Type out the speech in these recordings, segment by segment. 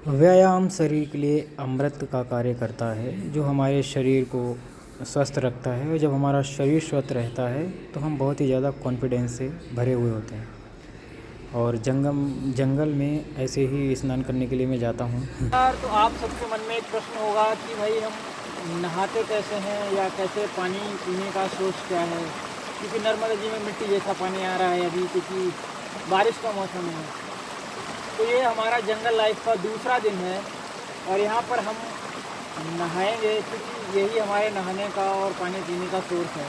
व्यायाम शरीर के लिए अमृत का कार्य करता है, जो हमारे शरीर को स्वस्थ रखता है। और जब हमारा शरीर स्वस्थ रहता है तो हम बहुत ही ज़्यादा कॉन्फिडेंस से भरे हुए होते हैं। और जंगल में ऐसे ही स्नान करने के लिए मैं जाता हूँ। यार, तो आप सबके मन में एक प्रश्न होगा कि भाई हम नहाते कैसे हैं या कैसे पानी पीने का सोर्स क्या है, क्योंकि नर्मदा जी में मिट्टी जैसा पानी आ रहा है अभी, क्योंकि बारिश का मौसम है। तो ये हमारा जंगल लाइफ का दूसरा दिन है और यहाँ पर हम नहाएंगे क्योंकि यही हमारे नहाने का और पानी पीने का सोर्स है।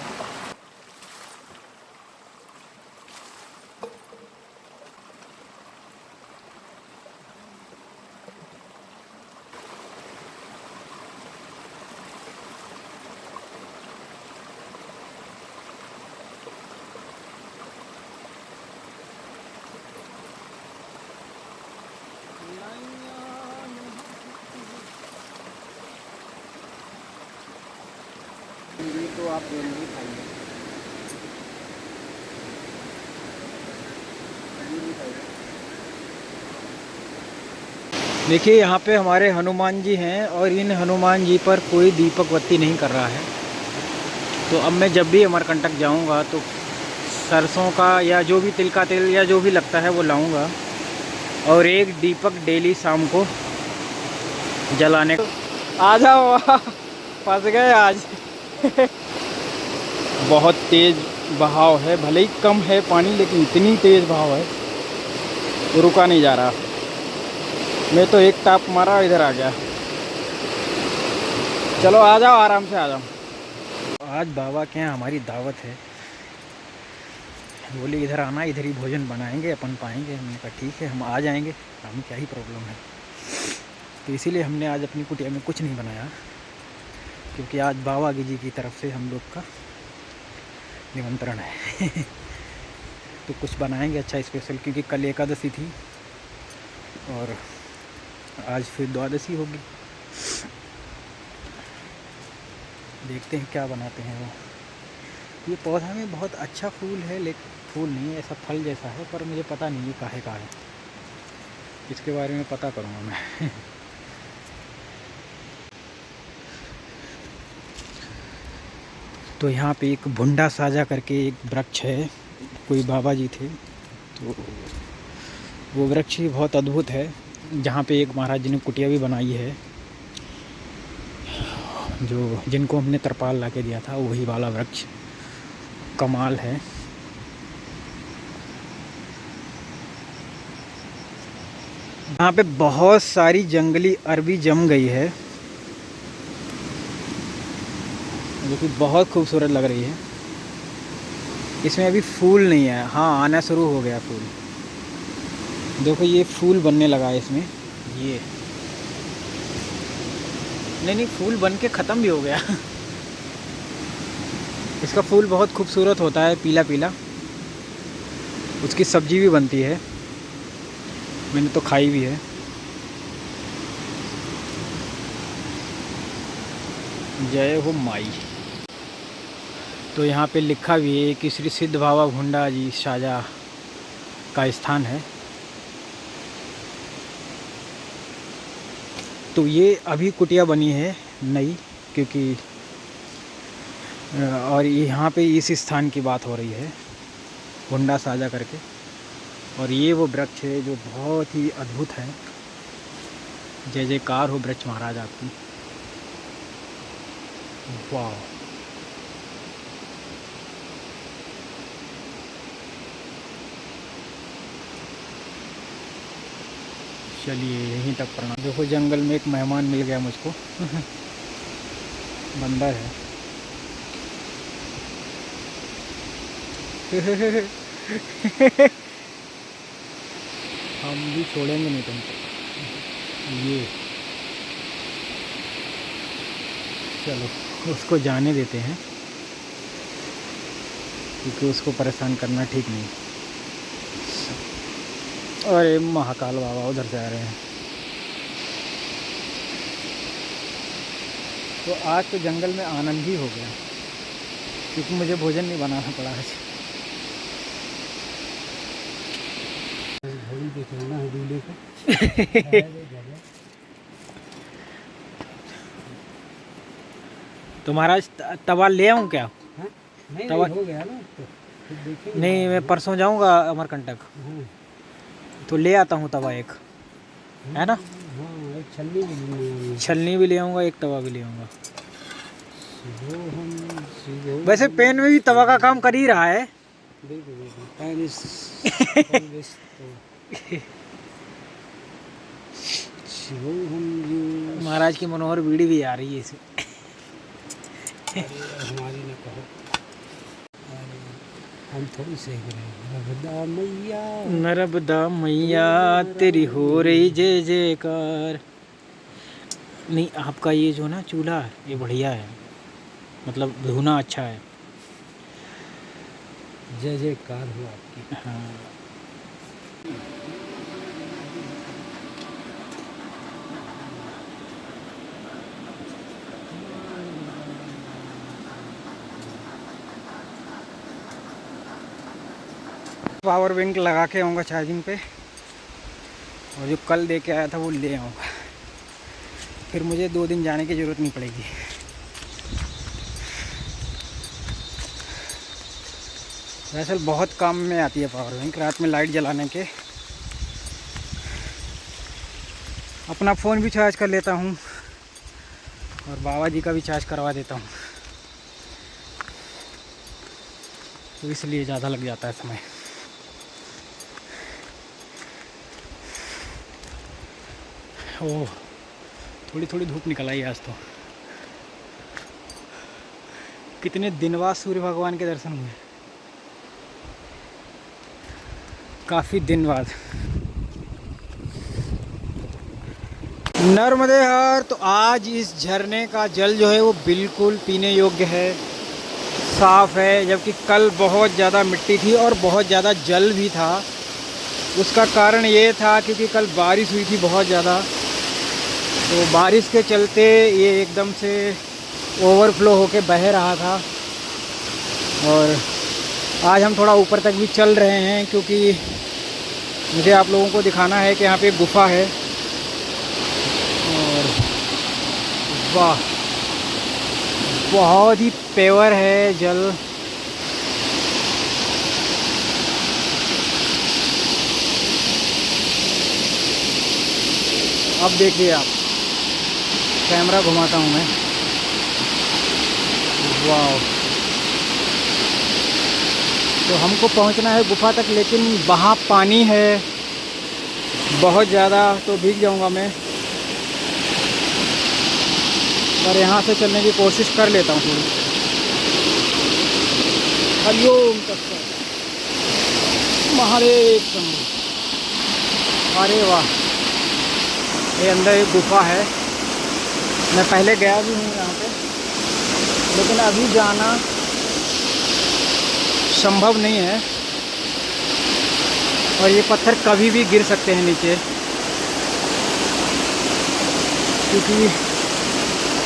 ये तो आप जल्दी खाइए। देखिए, यहाँ पे हमारे हनुमान जी हैं और इन हनुमान जी पर कोई दीपक बत्ती नहीं कर रहा है। तो अब मैं जब भी अमरकंटक जाऊँगा तो सरसों का या जो भी तिल का तेल या जो भी लगता है वो लाऊंगा और एक दीपक डेली शाम को जलाने। आ जाओ, फंस गए आज। बहुत तेज़ बहाव है, भले ही कम है पानी लेकिन इतनी तेज़ बहाव है तो रुका नहीं जा रहा। मैं तो एक टाप मारा इधर आ गया। चलो आ जाओ, आराम से आ जाओ। आज बाबा के यहाँ हमारी दावत है। बोले इधर आना, इधर ही भोजन बनाएंगे, अपन पाएंगे। हमने कहा ठीक है, हम आ जाएंगे, हमें क्या ही प्रॉब्लम है। तो इसीलिए हमने आज अपनी कुटिया में कुछ नहीं बनाया, क्योंकि आज बाबा जी की तरफ से हम लोग का निमंत्रण है। तो कुछ बनाएंगे अच्छा स्पेशल, क्योंकि कल एकादशी थी और आज फिर द्वादशी होगी। देखते हैं क्या बनाते हैं वो। ये पौधा में बहुत अच्छा फूल है, लेकिन फूल नहीं है, ऐसा फल जैसा है, पर मुझे पता नहीं ये काहे का है। इसके बारे में पता करूँगा मैं। तो यहाँ पे एक भुंडा साजा करके एक वृक्ष है, कोई बाबा जी थे, तो वो वृक्ष ही बहुत अद्भुत है। जहाँ पे एक महाराज जी ने कुटिया भी बनाई है, जो जिनको हमने तरपाल ला के दिया था, वही वाला वृक्ष कमाल है। यहाँ पे बहुत सारी जंगली अरबी जम गई है, जो कि बहुत खूबसूरत लग रही है। इसमें अभी फूल नहीं है, हाँ आना शुरू हो गया फूल। देखो ये फूल बनने लगा है इसमें, ये नहीं फूल बन के ख़त्म भी हो गया। इसका फूल बहुत खूबसूरत होता है, पीला पीला। उसकी सब्जी भी बनती है, मैंने तो खाई भी है। जय हो माई। तो यहाँ पे लिखा भी है कि श्री सिद्ध बाबा भुंडा जी साजा का स्थान है। तो ये अभी कुटिया बनी है नई, क्योंकि और यहाँ पे इस स्थान की बात हो रही है, भुंडा साजा करके। और ये वो वृक्ष है जो बहुत ही अद्भुत है। जय जयकार हो वृक्ष महाराज आपकी। वाह, चलिए यहीं तक प्रणाम। देखो जंगल में एक मेहमान मिल गया मुझको। बंदर है। हम भी छोड़ेंगे नहीं तुमको। ये चलो उसको जाने देते हैं, क्योंकि उसको परेशान करना ठीक नहीं। अरे महाकाल बाबा उधर से आ रहे हैं। तो आज तो जंगल में आनंद ही हो गया, क्योंकि मुझे भोजन नहीं बनाना पड़ा आज। तो महाराज तवा ले आऊँ क्या? हाँ? नहीं तवा नहीं, हो गया ना तो फिर देखेंगे। नहीं, मैं परसों जाऊँगा अमरकंटक, हाँ तो ले आता हूँ तवा एक, है ना? हाँ, एक छलनी भी लेनी है। छलनी भी ले आऊँगा, एक तवा भी ले आऊँगा। शिवोहम वैसे पेन में भी तवा का काम कर ही रहा है। बिल्कुल बिल्कुल, पैनिस तो शिवोहम जी। महाराज की मनोहर बीड़ी भी आ रही है इसे। हमारी ना कहो, हम थोड़ी सेक रहे हैं। नर्मदा मैया, नर्मदा मैया तेरी हो रही जय जयकार। नहीं, आपका ये जो ना चूल्हा है ये बढ़िया है, मतलब धुना अच्छा है। जय जयकार हो आपकी। हाँ। पावर बैंक लगा के आऊँगा चार्जिंग पे, और जो कल दे के आया था वो ले आऊँगा, फिर मुझे 2 दिन जाने की ज़रूरत नहीं पड़ेगी। दरअसल बहुत काम में आती है पावर बैंक, रात में लाइट जलाने के। अपना फ़ोन भी चार्ज कर लेता हूँ और बाबा जी का भी चार्ज करवा देता हूँ, तो इसलिए ज़्यादा लग जाता है समय। ओह, थोड़ी थोड़ी धूप निकल आई आज तो। कितने दिन बाद सूर्य भगवान के दर्शन हुए, काफ़ी दिन बाद। नर्मदे हर। तो आज इस झरने का जल जो है वो बिल्कुल पीने योग्य है, साफ़ है, जबकि कल बहुत ज़्यादा मिट्टी थी और बहुत ज़्यादा जल भी था। उसका कारण ये था क्योंकि कल बारिश हुई थी बहुत ज़्यादा, तो बारिश के चलते ये एकदम से ओवरफ्लो होके बह रहा था। और आज हम थोड़ा ऊपर तक भी चल रहे हैं क्योंकि मुझे आप लोगों को दिखाना है कि यहाँ पे एक गुफ़ा है। और वाह, बहुत ही पेवर है जल। अब देखिए आप, कैमरा घुमाता हूँ मैं। वाह, तो हमको पहुँचना है गुफ़ा तक, लेकिन वहाँ पानी है बहुत ज़्यादा, तो भीग जाऊँगा मैं। पर यहाँ से चलने की कोशिश कर लेता हूँ थोड़ी। हरिओम तत्सत, महादेव शंभु। अरे वाह, ये अंदर एक गुफ़ा है। मैं पहले गया भी हूँ यहाँ पे, लेकिन अभी जाना संभव नहीं है, और ये पत्थर कभी भी गिर सकते हैं नीचे, क्योंकि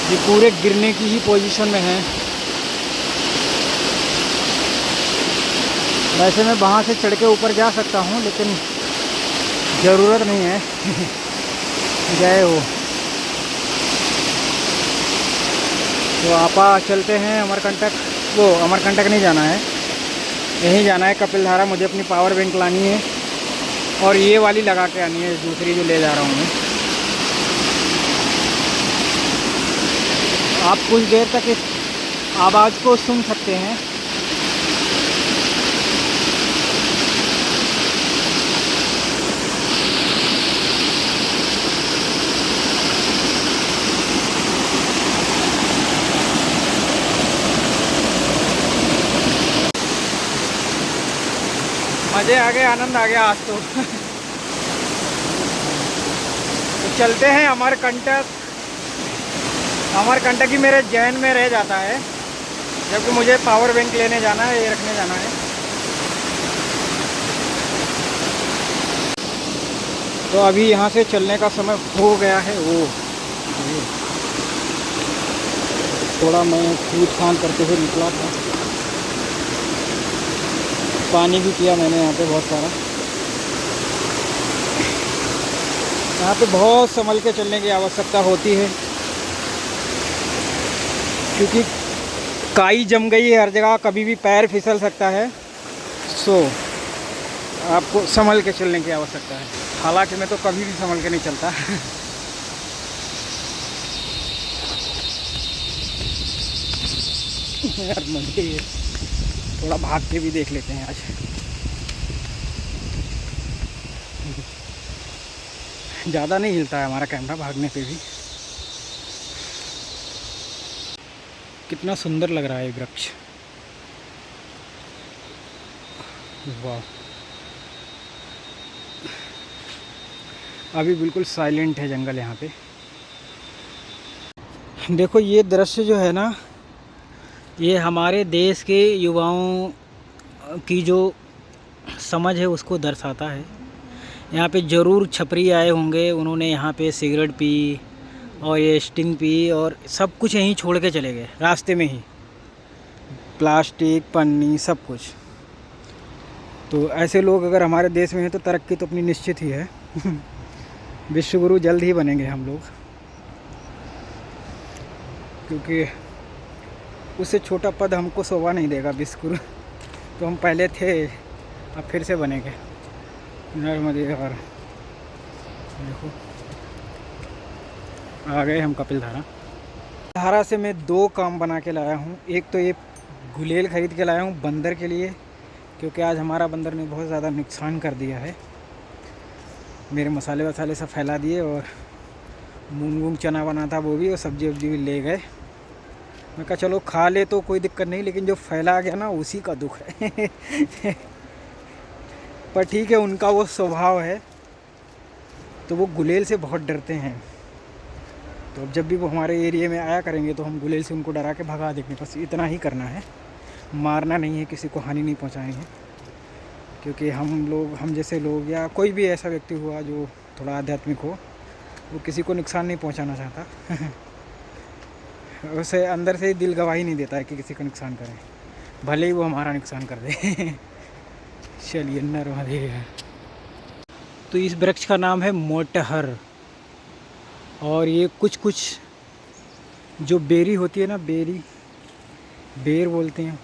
ये पूरे गिरने की ही पोजीशन में है। वैसे मैं वहाँ से चढ़ के ऊपर जा सकता हूँ, लेकिन ज़रूरत नहीं है। जय हो। तो आपा चलते हैं अमरकंटक। वो अमरकंटक नहीं जाना है, यहीं जाना है कपिलधारा। मुझे अपनी पावर बैंक लानी है और ये वाली लगा के आनी है, दूसरी जो ले जा रहा हूँ मैं। आप कुछ देर तक इस आवाज़ को सुन सकते हैं। मज़े आ गए, आनंद आ गया आज तो। तो चलते हैं अमरकंटक। अमरकंटक ही मेरे जहन में रह जाता है, जबकि मुझे पावर बैंक लेने जाना है, ये रखने जाना है। तो अभी यहाँ से चलने का समय हो गया है। वो थोड़ा मैं कूद फान करते हुए निकला था, पानी भी पिया मैंने यहाँ पे बहुत सारा। यहाँ पे बहुत संभल के चलने की आवश्यकता होती है, क्योंकि काई जम गई है हर जगह, कभी भी पैर फिसल सकता है। सो आपको संभल के चलने की आवश्यकता है। हालांकि मैं तो कभी भी संभल के नहीं चलता। यार मजे ही है। थोड़ा भाग के भी देख लेते हैं आज। ज़्यादा नहीं हिलता है हमारा कैमरा भागने पे भी। कितना सुंदर लग रहा है ये वृक्ष, वाह। अभी बिल्कुल साइलेंट है जंगल यहाँ पे। देखो ये दृश्य जो है ना, ये हमारे देश के युवाओं की जो समझ है उसको दर्शाता है। यहाँ पे ज़रूर छपरी आए होंगे, उन्होंने यहाँ पे सिगरेट पी और ये स्टिंग पी और सब कुछ यहीं छोड़ के चले गए रास्ते में ही, प्लास्टिक पन्नी सब कुछ। तो ऐसे लोग अगर हमारे देश में हैं तो तरक्की तो अपनी निश्चित ही है। विश्वगुरु जल्द ही बनेंगे हम लोग, क्योंकि उससे छोटा पद हमको शोभा नहीं देगा विश्वगुरु। तो हम पहले थे, अब फिर से बनेंगे। नर्मदे और देखो आ गए हम कपिल धारा। धारा से मैं 2 काम बना के लाया हूँ। एक तो ये गुलेल ख़रीद के लाया हूँ बंदर के लिए, क्योंकि आज हमारा बंदर ने बहुत ज़्यादा नुकसान कर दिया है। मेरे मसाले वसाले सब फैला दिए और मूंग वूंग चना बना था वो भी, और सब्जी वब्जी भी ले गए। मैं कहा चलो खा ले तो कोई दिक्कत नहीं, लेकिन जो फैला गया ना उसी का दुख है। पर ठीक है, उनका वो स्वभाव है, तो वो गुलेल से बहुत डरते हैं। तो अब जब भी वो हमारे एरिया में आया करेंगे तो हम गुलेल से उनको डरा के भगा देंगे। बस इतना ही करना है, मारना नहीं है, किसी को हानि नहीं पहुंचानी है। क्योंकि हम जैसे लोग या कोई भी ऐसा व्यक्ति हुआ जो थोड़ा आध्यात्मिक हो, वो किसी को नुकसान नहीं पहुंचाना चाहता। उसे अंदर से ही दिल गवाही नहीं देता है कि किसी का नुकसान करें, भले ही वो हमारा नुकसान कर दे। चलिए नर्मदे। तो इस वृक्ष का नाम है मोटहर, और ये कुछ जो बेरी होती है ना, बेर बोलते हैं,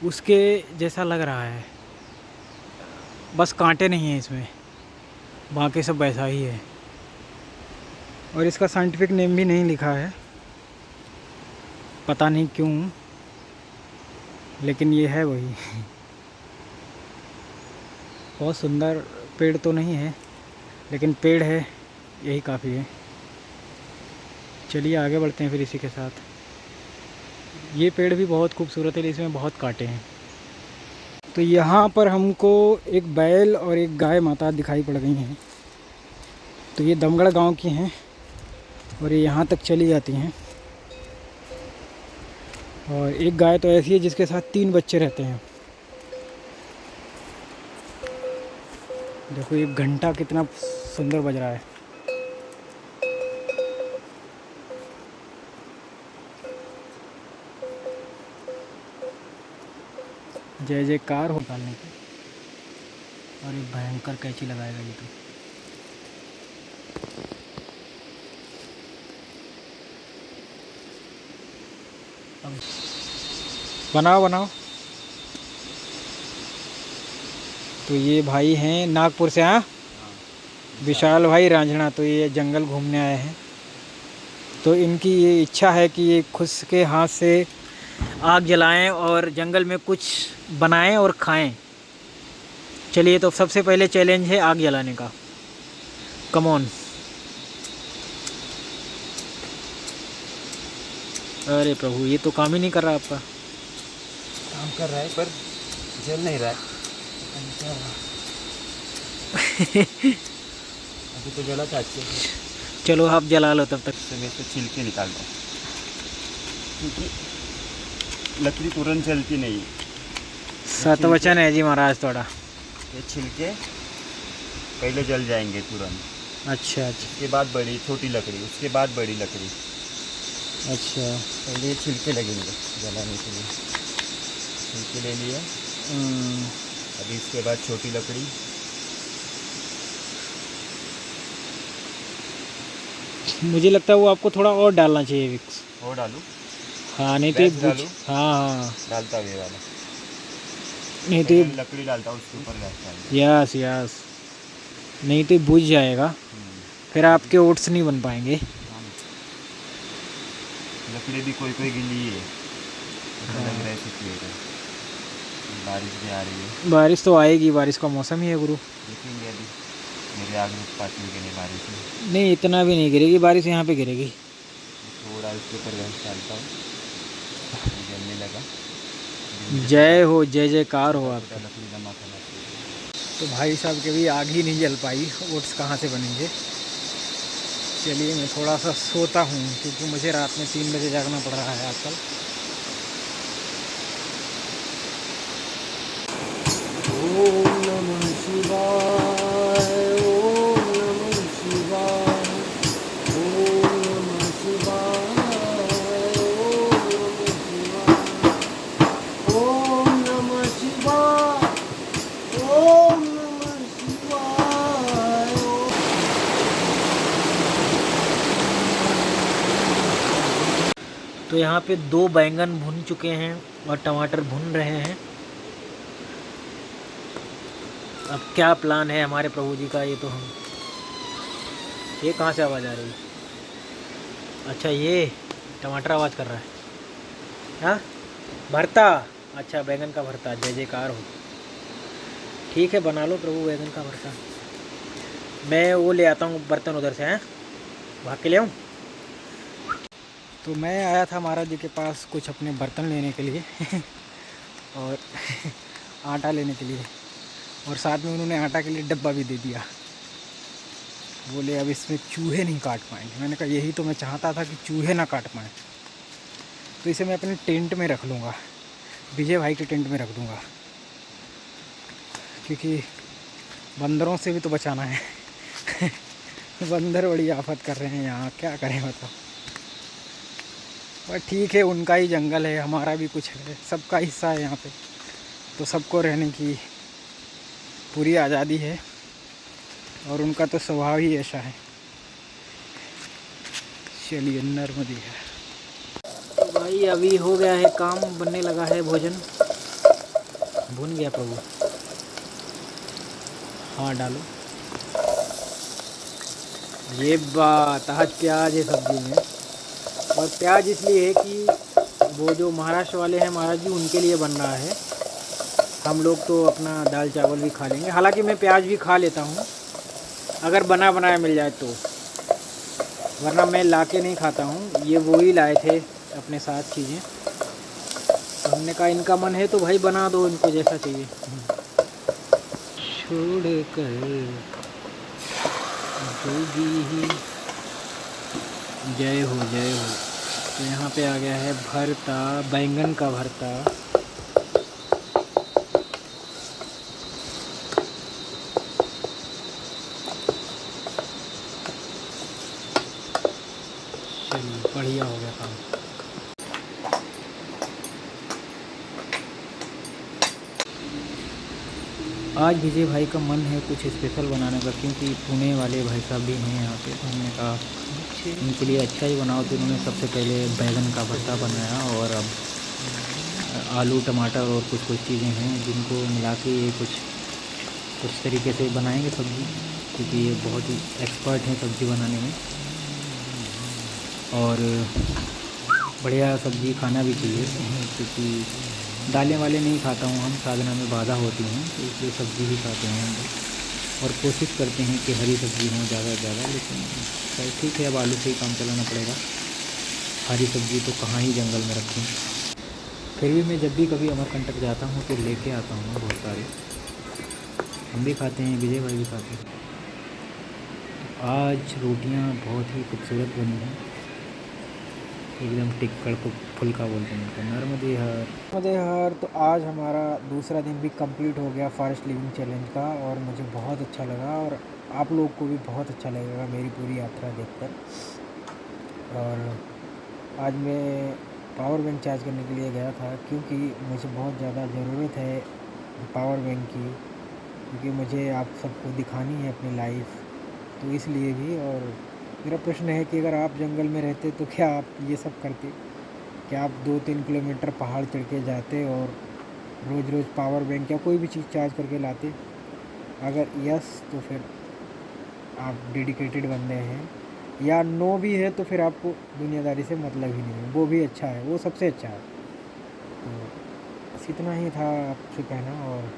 उसके जैसा लग रहा है। बस कांटे नहीं हैं इसमें, बाकी सब वैसा ही है। और इसका साइंटिफिक नेम भी नहीं लिखा है, पता नहीं क्यों, लेकिन ये है वही। बहुत सुंदर पेड़ तो नहीं है, लेकिन पेड़ है, यही काफ़ी है। चलिए आगे बढ़ते हैं फिर इसी के साथ। ये पेड़ भी बहुत खूबसूरत है, इसमें बहुत कांटे हैं। तो यहाँ पर हमको एक बैल और एक गाय माता दिखाई पड़ गई हैं। तो ये दमगढ़ गांव की हैं और ये यहाँ तक चली जाती हैं। और एक गाय तो ऐसी है जिसके साथ 3 बच्चे रहते हैं। देखो ये घंटा कितना सुंदर बज रहा है। जय जयकार हो निकालने की। और एक भयंकर कैंची लगाएगा ये तो। अब बनाओ। तो ये भाई हैं नागपुर से। हाँ, विशाल भाई रांझणा। तो ये जंगल घूमने आए हैं। तो इनकी ये इच्छा है कि ये खुद के हाथ से आग जलाएं और जंगल में कुछ बनाएं और खाएं। चलिए, तो सबसे पहले चैलेंज है आग जलाने का। Come on. अरे प्रभु, ये तो काम ही नहीं कर रहा आपका। काम कर रहा है पर जल नहीं रहा है। अभी तो जला था अच्छे से। चलो आप जला लो तब तक। मैं तो छिलके निकालता हूँ, क्योंकि लकड़ी तुरंत जलती नहीं। सतवचन है जी महाराज थोड़ा। ये छिलके पहले जल जाएंगे तुरंत। अच्छा। उसके बाद बड़ी छोटी लकड़ी, उसके बाद बड़ी लकड़ी। अच्छा। पहले ये छिलके लगेंगे जलाने के लिए। छिलके ले लिए, अभी इसके बाद छोटी लकड़ी। मुझे लगता है वो आपको थोड़ा और डालना चाहिए विक्स। और डालूँ? हाँ नहीं तो ये गैस बुझ, डालूं? हाँ डालता हूँ ये वाला। नहीं तो पहले ये, लकड़ी डालता हूँ उसके ऊपर गैस डालता यस यस, नहीं तो ये बुझ जाएगा, हूँ। फिर आपके ओट्स नहीं बन पाएंगे। हाँ, लकड़ी भी कोई कोई गिली है, ऐसा लग रहा है सिचुएशन। बारिश भी आ रही है, बारिश तो आएगी, बारिश का मौसम ही है गुरु। देखेंगे अभी। मेरे आग में पाती है कि नहीं बारिश में। नहीं इतना भी नहीं गिरेगी बारिश, यहाँ पे गिरेगी। थोड़ा इसके ऊपर गैस डालता हूँ, ये जलने लगा। जय हो, जय जयकार हो छोटा आपका। लकड़ी जमा करना चाहिए। तो भाई साहब के भी आग ही नहीं जल पाई, ओट्स कहाँ से बनेंगे। चलिए मैं थोड़ा सा सोता हूँ, क्योंकि मुझे रात में 3 बजे जागना पड़ रहा है आजकल। ओम नमः शिवाय, ओम नमः शिवाय, ओम नमः शिवाय, ओम नमः शिवाय, ओम नमः शिवाय, ओम। तो यहाँ पे 2 बैंगन भुन चुके हैं और टमाटर भुन रहे हैं। अब क्या प्लान है हमारे प्रभु जी का, ये तो हम, ये कहाँ से आवाज़ आ रही है? अच्छा ये टमाटर आवाज़ कर रहा है। हाँ भरता, अच्छा बैंगन का भरता, जय जयकार हो। ठीक है बना लो प्रभु बैंगन का भरता। मैं वो ले आता हूँ बर्तन उधर से, हैं भाग के ले आऊँ। तो मैं आया था महाराज जी के पास कुछ अपने बर्तन लेने के लिए और आटा लेने के लिए, और साथ में उन्होंने आटा के लिए डब्बा भी दे दिया। बोले अब इसमें चूहे नहीं काट पाएंगे। मैंने कहा यही तो मैं चाहता था कि चूहे ना काट पाएँ। तो इसे मैं अपने टेंट में रख लूँगा, विजय भाई के टेंट में रख दूँगा, क्योंकि बंदरों से भी तो बचाना है बंदर बड़ी आफत कर रहे हैं यहाँ, क्या करें बताओ। पर ठीक है, उनका ही जंगल है, हमारा भी कुछ है, सबका हिस्सा है यहाँ पे, तो सबको रहने की पूरी आज़ादी है, और उनका तो स्वभाव ही ऐसा है। चलिए नर्मदी है। तो भाई अभी हो गया है काम, बनने लगा है भोजन, भुन गया प्रभु। हाँ डालो, ये बात, आज प्याज है सब्जी में, और प्याज इसलिए है कि वो जो महाराष्ट्र वाले हैं महाराज जी, उनके लिए बन रहा है। हम लोग तो अपना दाल चावल भी खा लेंगे, हालांकि मैं प्याज भी खा लेता हूँ अगर बना बनाया मिल जाए तो, वरना मैं लाके नहीं खाता हूँ। ये वो ही लाए थे अपने साथ चीज़ें, तो हमने कहा इनका मन है तो भाई बना दो इनको जैसा चाहिए। छोड़ कर जोगी ही, जय हो जय हो। तो यहाँ पे आ गया है भरता, बैंगन का भरता। चलिए बढ़िया हो गया काम। आज विजय भाई का मन है कुछ स्पेशल बनाने का, क्योंकि पुणे वाले भाई साहब भी हैं यहाँ पे, तो हमने कहा उनके लिए अच्छा ही बनाओ। तो उन्होंने सबसे पहले बैंगन का भरता बनाया, और अब आलू टमाटर और कुछ कुछ चीज़ें हैं जिनको मिला के ये कुछ तरीके से बनाएंगे सब्ज़ी, क्योंकि ये बहुत ही एक्सपर्ट हैं सब्ज़ी बनाने में, और बढ़िया सब्ज़ी खाना भी चाहिए, क्योंकि दालें वाले नहीं खाता हूँ हम, साधना में बाधा होती हैं, तो इसलिए सब्ज़ी भी खाते हैं हम लोग, और कोशिश करते हैं कि हरी सब्ज़ी हो ज़्यादा से ज़्यादा। लेकिन खैर ठीक है, अब आलू से ही काम चलाना पड़ेगा, हरी सब्ज़ी तो कहाँ ही जंगल में रखें। फिर भी मैं जब भी कभी अमरकंटक जाता हूँ तो लेके आता हूँ बहुत सारे, हम भी खाते हैं, विजय भाई भी खाते हैं। तो आज रोटियाँ बहुत ही खूबसूरत बनी हैं, एकदम टिक्कड़ को फुल्का बोलते हैं उनको, नर्मदे हर। तो आज हमारा दूसरा दिन भी कंप्लीट हो गया फॉरेस्ट लिविंग चैलेंज का, और मुझे बहुत अच्छा लगा, और आप लोग को भी बहुत अच्छा लगेगा मेरी पूरी यात्रा देखकर। और आज मैं पावर बैंक चार्ज करने के लिए गया था, क्योंकि मुझे बहुत ज़्यादा ज़रूरत है पावर बैंक की, क्योंकि मुझे आप सबको दिखानी है अपनी लाइफ, तो इसलिए भी। और मेरा प्रश्न है कि अगर आप जंगल में रहते तो क्या आप ये सब करते? कि आप 2-3 किलोमीटर पहाड़ चढ़ के जाते और रोज़ रोज़ पावर बैंक या कोई भी चीज़ चार्ज करके लाते? अगर यस तो फिर आप डेडिकेटेड बंदे हैं, या नो भी है तो फिर आपको दुनियादारी से मतलब ही नहीं है। वो भी अच्छा है, वो सबसे अच्छा है। तो बस इतना ही था आपसे कहना, और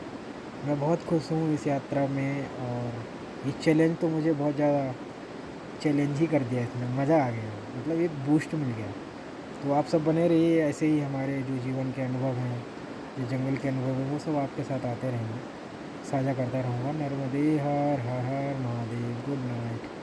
मैं बहुत खुश हूँ इस यात्रा में। और ये चैलेंज तो मुझे बहुत ज़्यादा चैलेंज ही कर दिया इसने, मज़ा आ गया, मतलब एक बूस्ट मिल गया। तो आप सब बने रहिए ऐसे ही, हमारे जो जीवन के अनुभव हैं, जो जंगल के अनुभव हैं, वो सब आपके साथ आते रहेंगे, साझा करता रहूँगा। नर्मदे हर हर हर महादेव। Good night.